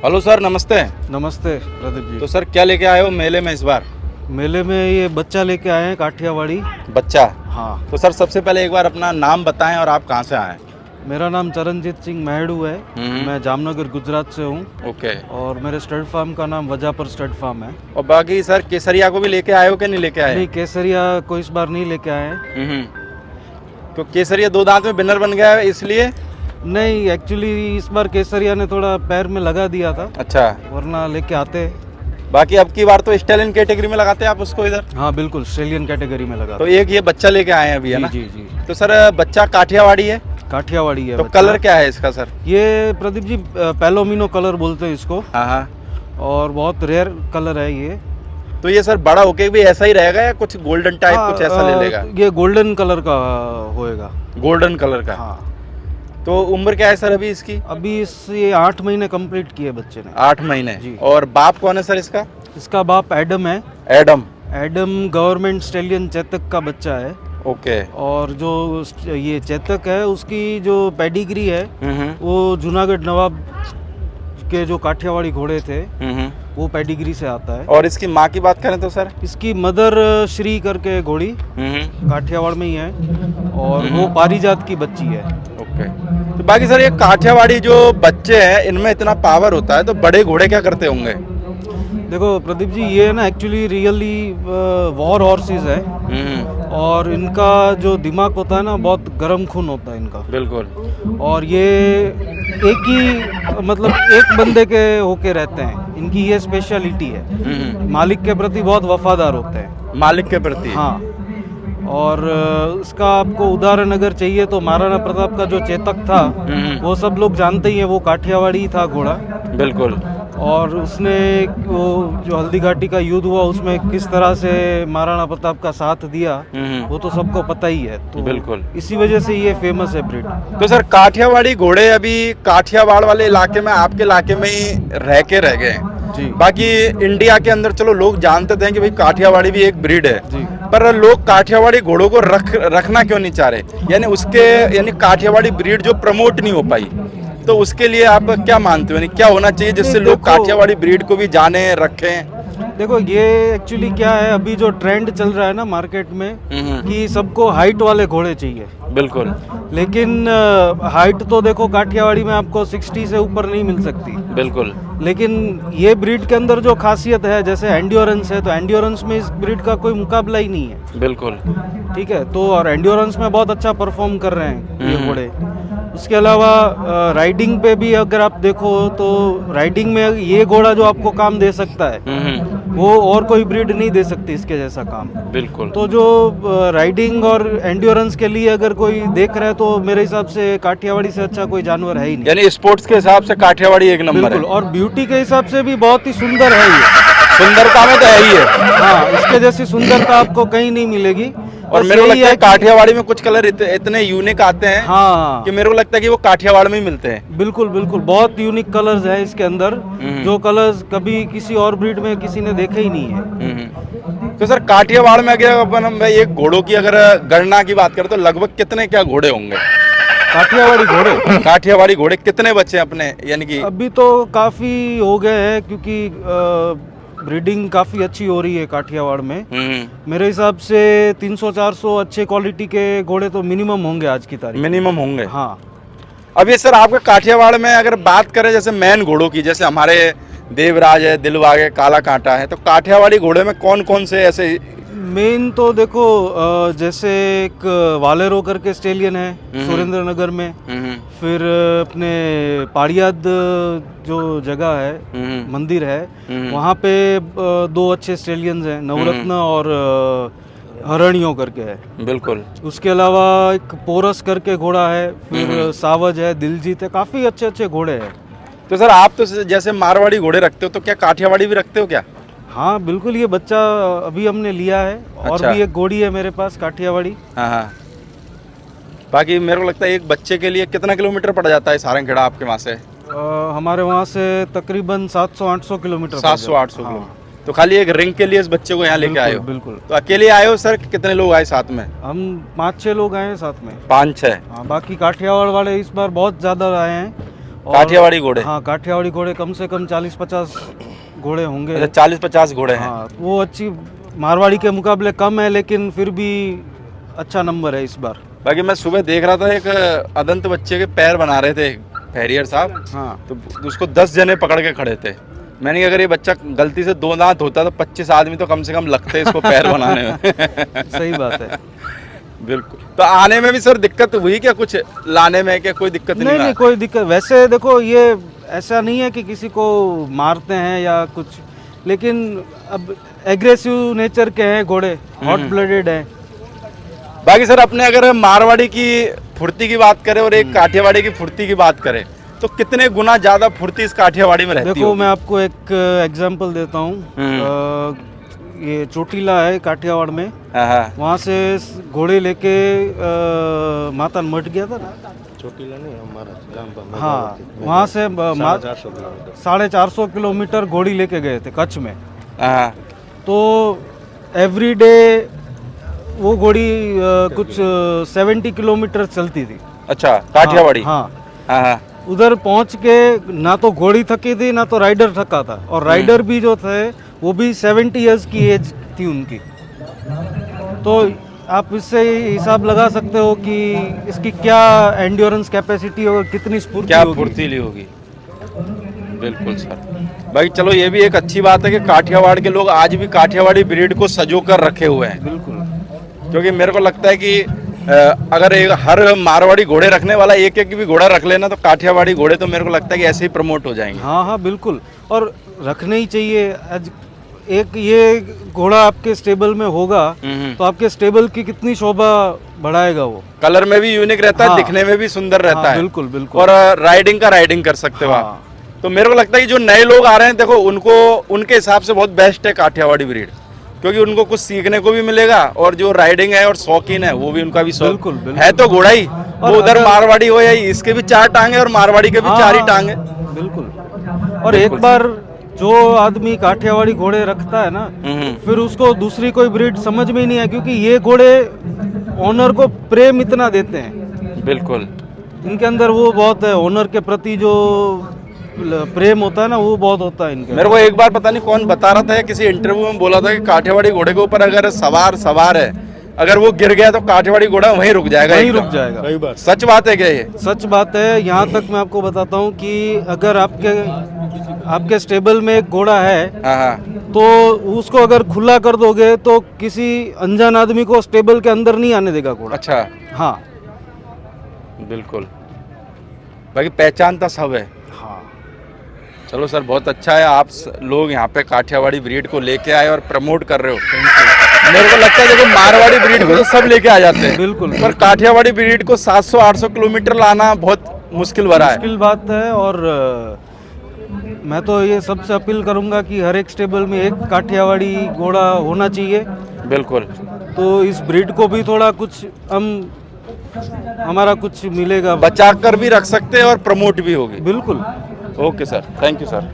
Hello sir, नमस्ते। नमस्ते प्रदीप जी। तो सर क्या लेके आए हो मेले में इस बार? मेले में ये बच्चा लेके आए हैं काठियावाड़ी। बच्चा। हाँ, तो सर सबसे पहले एक बार अपना नाम बताएं और आप कहाँ से आए हैं? मेरा नाम चरणजीत सिंह महड़ू है। मैं जामनगर गुजरात से हूँ ओके। और मेरे स्टड फार्म का नाम वजापर स्टड फार्म है। और बाकी सर केसरिया को भी लेके आए हो कि नहीं लेके आए? नहीं, केसरिया को इस बार नहीं लेके आए हैं। तो केसरिया दो दांत में विनर बन गया है इसलिए? नहीं, एक्चुअली इस बार केसरिया ने थोड़ा पैर में लगा दिया था, अच्छा। वरना लेके आते। बाकी अब की बार तो स्टैलियन कैटेगरी में लगाते हैं आप उसको इधर? हाँ बिल्कुल, ऑस्ट्रेलियन कैटेगरी में लगा। तो एक ये बच्चा लेके आए हैं अभी, है ना? जी जी। तो सर बच्चा काठियावाड़ी है? काठियावाड़ी है तो बच्चा। कलर क्या है इसका सर? ये प्रदीप जी पैलोमिनो कलर बोलते हैं इसको, हाँ हाँ। और बहुत रेयर कलर है ये। तो ये सर बड़ा होके भी ऐसा ही रहेगा या कुछ गोल्डन टाइप कुछ ऐसा ले लेगा? ये गोल्डन कलर का होएगा। गोल्डन कलर का। हाँ। तो उम्र क्या है सर अभी इसकी? अभी ये 8 महीने कंप्लीट किए बच्चे ने। 8 महीने। जी। और बाप कौन है सर इसका? इसका बाप एडम है। Adam. Adam government stallion Chetak का बच्चा है। ओके। और जो ये चेतक है उसकी जो पेडिग्री है वो जूनागढ़ नवाब के जो काठियावाड़ी घोड़े थे वो पेडिग्री से आता है। और इसकी माँ की बात करें तो सर? इसकी मदर श्री करके घोड़ी काठियावाड़ में ही है और वो पारिजात की बच्ची है। ओके। तो बाकी सर ये काठियावाड़ी जो बच्चे हैं इनमें इतना पावर होता है तो बड़े घोड़े क्या करते होंगे? देखो प्रदीप जी, ये ना एक्चुअली रियली वॉर हॉर्सेस है और इनका जो दिमाग होता है ना बहुत गर्म खून होता है इनका। बिल्कुल। और ये एक ही मतलब एक बंदे के होके रहते हैं, इनकी ये स्पेशलिटी है। मालिक के प्रति बहुत वफादार होते हैं। मालिक के प्रति? हाँ। और इसका आपको उदाहरण अगर चाहिए तो महाराणा प्रताप का जो चेतक था वो सब लोग जानते ही हैं, वो काठियावाड़ी था घोड़ा। बिल्कुल। और उसने वो जो हल्दी घाटी का युद्ध हुआ उसमें किस तरह से महाराणा प्रताप का साथ दिया वो तो सबको पता ही है। तो बिल्कुल। इसी वजह से ये फेमस है ब्रीड। तो सर काठियावाड़ी घोड़े अभी काठियावाड़ वाले इलाके में आपके इलाके में ही रह गए हैं जी। बाकी इंडिया के अंदर चलो लोग जानते थे कि भाई काठियावाड़ी भी एक ब्रीड है जी। पर लोग काठियावाड़ी घोड़ों को रखना क्यों नहीं चाह रहे? यानी काठियावाड़ी ब्रीड जो प्रमोट नहीं हो पाई, तो उसके लिए आप क्या मानते हो? यानी क्या होना चाहिए जिससे लोग काठियावाड़ी ब्रीड को भी जाने रखें? देखो ये एक्चुअली क्या है, अभी जो ट्रेंड चल रहा है ना मार्केट में कि सबको हाइट वाले घोड़े चाहिए। बिल्कुल। लेकिन हाइट तो देखो काठियावाड़ी में आपको 60 से ऊपर नहीं मिल सकती। बिल्कुल। लेकिन ये ब्रीड के अंदर जो खासियत है जैसे एंड्योरेंस है, तो एंड्योरेंस में इस ब्रीड का कोई मुकाबला ही नहीं है। बिल्कुल। ठीक है, तो और एंड्योरेंस में बहुत अच्छा परफॉर्म कर रहे हैं ये घोड़े। उसके अलावा राइडिंग पे भी अगर आप देखो तो राइडिंग में ये घोड़ा जो आपको काम दे सकता है वो और कोई ब्रीड नहीं दे सकती इसके जैसा काम। बिल्कुल। तो जो राइडिंग और एंड्योरेंस के लिए अगर कोई देख रहा है तो मेरे हिसाब से काठियावाड़ी से अच्छा कोई जानवर है ही नहीं। यानी स्पोर्ट्स के हिसाब से काठियावाड़ी एक नंबर है। बिल्कुल। और ब्यूटी के हिसाब से भी बहुत ही सुंदर है ये। सुंदरता में तो है ही है। हाँ, इसके जैसी सुंदरता आपको कहीं नहीं मिलेगी। और मेरे को लगता है काठियावाड़ी में कुछ कलर इतने यूनिक आते हैं हाँ कि मेरे को लगता है कि वो काठियावाड़ में ही मिलते हैं। बिल्कुल बिल्कुल, बहुत यूनिक कलर्स हैं इसके अंदर जो कलर्स कभी किसी और ब्रीड में किसी ने देखे ही नहीं है। तो सर काठियावाड़ में अगर अपन एक घोड़ों की अगर गणना की बात करें तो लगभग कितने क्या घोड़े होंगे? काठियावाड़ी घोड़े? काठियावाड़ी घोड़े कितने बच्चे अपने? यानी कि अभी तो काफी हो गए हैं क्योंकि ब्रीडिंग काफी अच्छी हो रही है काठियावाड़ में। मेरे हिसाब से 300-400 अच्छे क्वालिटी के घोड़े तो मिनिमम होंगे आज की तारीख। मिनिमम होंगे? हाँ। अब ये सर आपके काठियावाड़ में अगर बात करें जैसे मेन घोड़ों की, जैसे हमारे देवराज है, दिलवाग है, काला कांटा है, तो काठियावाड़ी घोड़े में कौन कौन से ऐसे? मेन तो देखो जैसे एक वालेरो करके स्टेलियन है सुरेंद्र नगर में। फिर अपने पाड़ियाद जो जगह है मंदिर है वहाँ पे 2 अच्छे स्टेलियंस हैं, नवरत्न और हरणियों करके है। बिल्कुल। उसके अलावा एक पोरस करके घोड़ा है, फिर सावज है, दिलजीत है, काफ़ी अच्छे अच्छे घोड़े हैं। तो सर आप तो जैसे मारवाड़ी घोड़े रखते हो तो क्या काठियावाड़ी भी रखते हो क्या? हाँ बिल्कुल, ये बच्चा अभी हमने लिया है। और अच्छा। भी एक घोड़ी है मेरे पास काठियावाड़ी। हाँ। बाकी मेरे को लगता है एक बच्चे के लिए कितना किलोमीटर पड़ जाता है सारंगखेड़ा आपके वहाँ से? हमारे वहाँ से तकरीबन 700-800 किलोमीटर। 700-800 किलोमीटर। तो खाली एक रिंग के लिए इस बच्चे को यहाँ लेके आए हो? बिल्कुल। तो अकेले आए हो सर? कितने लोग आए साथ में? हम 5-6 लोग आए हैं साथ में। 5-6? हाँ, बाकी काठियावाड़ वाले इस बार बहुत ज़्यादा आए हैं और- काठियावाड़ी घोड़े? हाँ, काठियावाड़ी घोड़े कम से कम 40-50 घोड़े होंगे। अच्छा, 40-50 घोड़े हैं। हाँ, वो अच्छी मारवाड़ी के मुकाबले कम है, लेकिन फिर भी अच्छा नंबर है इस बार। बाकी मैं सुबह देख रहा था, एक अदंत बच्चे के पैर बना रहे थे फैरियर साहब, हाँ, तो उसको 10 जने पकड़ के खड़े थे। मैंने कहा अगर ये बच्चा गलती से 2 दांत होता तो 25 आदमी तो कम से कम लगते इसको पैर बनाने में। सही बात है। बिल्कुल। तो आने में भी सर दिक्कत हुई क्या, कुछ लाने में क्या कोई दिक्कत नहीं, नहीं? कोई दिक्कत। वैसे देखो, ये ऐसा नहीं है कि किसी को मारते हैं या कुछ, लेकिन अब एग्रेसिव नेचर के हैं घोड़े, हॉट ब्लडेड हैं। बाकी सर अपने अगर मारवाड़ी की फुर्ती की बात करें और एक काठियावाड़ी की फुर्ती की बात करें, तो कितने गुना ज्यादा फुर्ती इस काठियावाड़ी में रहती देखो, होगी? मैं आपको एक एग्जांपल देता हूँ। ये चोटीला है काठियावाड़ में, हाँ हाँ। वहाँ से घोड़े लेके माता मठ गया था ना। चोटीला नहीं, हमारा हाँ, वहाँ से 450 किलोमीटर घोड़ी लेके गए थे कच्छ में। हाँ तो एवरी डे वो घोड़ी कुछ 70 किलोमीटर चलती थी। अच्छा, काठियावाड़ी? हाँ, हाँ हाँ। उधर पहुंच के ना तो घोड़ी थकी थी ना तो राइडर थका था, और राइडर भी जो थे वो भी 70 इयर्स की एज थी उनकी। तो आप इससे हिसाब लगा सकते हो कि इसकी क्या एंड्योरेंस कैपेसिटी और कितनी स्फूर्ति क्या होगी। फुर्तीली होगी। बिल्कुल सर। भाई चलो, ये भी एक अच्छी बात है कि काठियावाड़ के लोग आज भी काठियावाड़ी ब्रीड को सजो कर रखे हुए हैं। बिल्कुल। क्योंकि मेरे को लगता है कि अगर हर मारवाड़ी घोड़े रखने वाला एक एक भी घोड़ा रख लेना, तो काठियावाड़ी घोड़े तो मेरे को लगता है कि ऐसे ही प्रमोट हो जाएंगे। हाँ हाँ, बिल्कुल, और रखने ही चाहिए। एक ये घोड़ा आपके स्टेबल में होगा तो आपके स्टेबल की कितनी शोभा बढ़ाएगा वो। कलर में भी यूनिक रहता है, हाँ। दिखने में भी सुंदर रहता हाँ, है। बिल्कुल बिल्कुल। और राइडिंग कर सकते हो आप। हाँ। तो मेरे को लगता है कि जो नए लोग आ रहे हैं, देखो उनको उनके हिसाब से बहुत बेस्ट है काठियावाड़ी ब्रीड, क्योंकि उनको कुछ सीखने को भी मिलेगा, और जो राइडिंग है और शौकीन है वो भी, उनका भी शौक बिल्कुल, बिल्कुल। है। तो घोड़ा ही और वो उधर अगर- मारवाड़ी हो या इसके भी 4 टांगे और मारवाड़ी के भी 4 ही टांगे। बिल्कुल। और एक बार जो आदमी काठियावाड़ी घोड़े रखता है ना, फिर उसको दूसरी कोई ब्रीड समझ में ही नहीं है, क्योंकि ये घोड़े ओनर को प्रेम इतना देते हैं। बिल्कुल। इनके अंदर वो बहुत है, ओनर के प्रति जो प्रेम होता है ना, वो बहुत होता है इनके। मेरे को एक बार पता नहीं कौन बता रहा था, किसी इंटरव्यू में बोला था कि काठियावाड़ी घोड़े के ऊपर अगर सवार है, अगर वो गिर गया तो काठियावाड़ी घोड़ा वहीं रुक जाएगा, वहीं एकदम। रुक जाएगा। सही बात। सच बात है क्या ये? सच बात है। यहाँ तक मैं आपको बताता हूँ कि अगर आपके स्टेबल में एक घोड़ा है, हाँ हाँ। तो उसको अगर खुला कर दोगे तो किसी अनजान आदमी को स्टेबल के अंदर नहीं आने देगा घोड़ा। अच्छा। हाँ बिल्कुल। बाकी पहचानता सब है। हाँ। चलो सर, बहुत अच्छा है आप लोग यहाँ पे काठियावाड़ी ब्रीड को लेके आए और प्रमोट कर रहे हो। मेरे को लगता है देखो, मारवाड़ी ब्रीड को तो सब लेके आ जाते हैं, बिल्कुल। पर काठियावाड़ी ब्रीड को 700-800 किलोमीटर लाना बहुत मुश्किल भरा है। मुश्किल बात है। और मैं तो ये सबसे अपील करूंगा कि हर एक स्टेबल में एक काठियावाड़ी घोड़ा होना चाहिए। बिल्कुल। तो इस ब्रीड को भी थोड़ा कुछ हमारा कुछ मिलेगा। बचा कर भी रख सकते हैं और प्रमोट भी होगी। बिल्कुल। Okay sir, thank you sir.